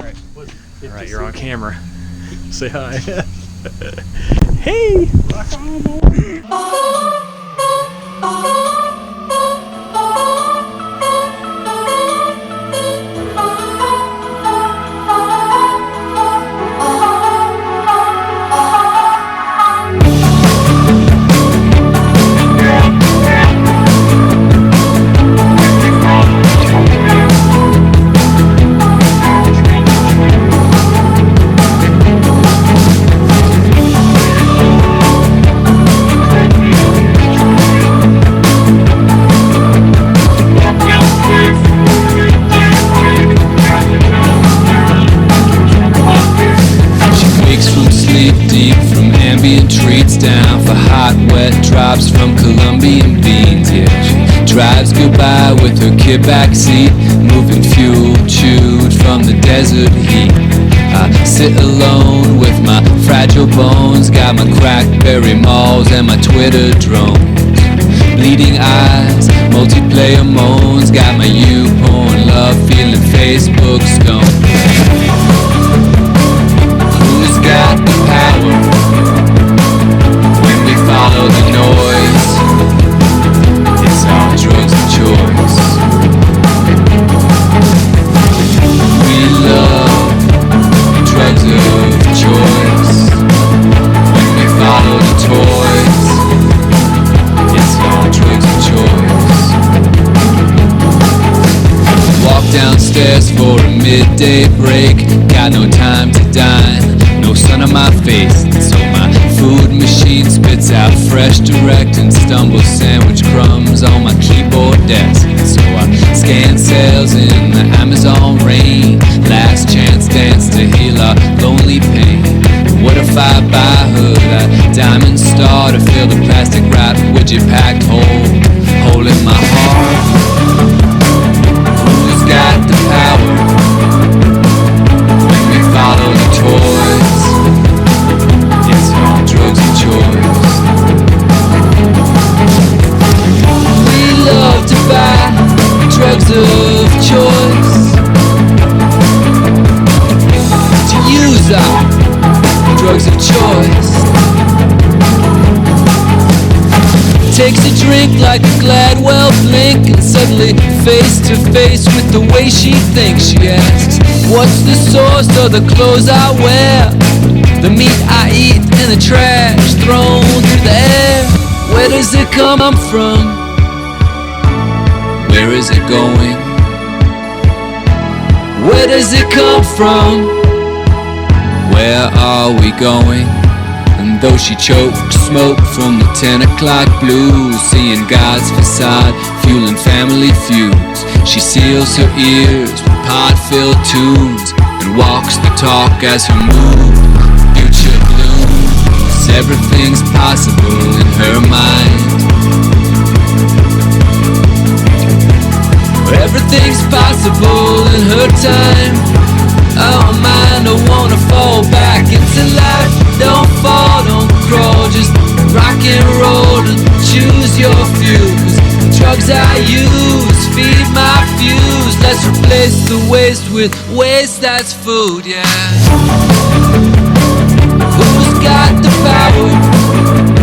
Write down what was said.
Alright, you're on camera. Say hi. Hey! Rock on, boy! Treats down for hot, wet drops from Colombian beans. Yeah, she drives goodbye with her kid backseat, moving fuel chewed from the desert heat. I sit alone with my fragile bones, got my crackberry malls and my Twitter drones. Bleeding eyes, multiplayer moans, got my YouPorn love feeling Facebook stone. Who's got the power? Follow the noise. It's our drugs of choice. We love drugs of choice. When we follow the toys, it's our drugs of choice. Walk downstairs for a midday break. Got no time to dine, no sun on my face, so my food machine spits out fresh, direct, and stumbles sandwich crumbs on my keyboard desk. So I scan sales in the Amazon rain, last chance dance to heal our lonely pain. What if I buy her that diamond star to fill the plastic wrap widget packed hole in my heart? Who's got the power? When we follow the toys, it's our drugs of choice. We love to buy drugs of choice, to use our drugs of choice. Takes a drink like a Gladwell blink, and suddenly face to face with the way she thinks. She asks, what's the source of the clothes I wear? The meat I eat in the trash thrown through the air. Where does it come from? Where is it going? Where does it come from? Where are we going? And though she chokes smoke from the 10 o'clock blues, seeing God's facade, fueling family feuds, she seals her ears with pod-filled tunes and walks the talk as her mood. Future blooms, everything's possible in her mind. Everything's possible in her time. Oh man, I wanna fall back into life. Don't fall, don't crawl, just rock and roll and choose your fuse. Drugs I use, feed my fuse. Let's replace the waste with waste that's food, yeah. Who's got the power?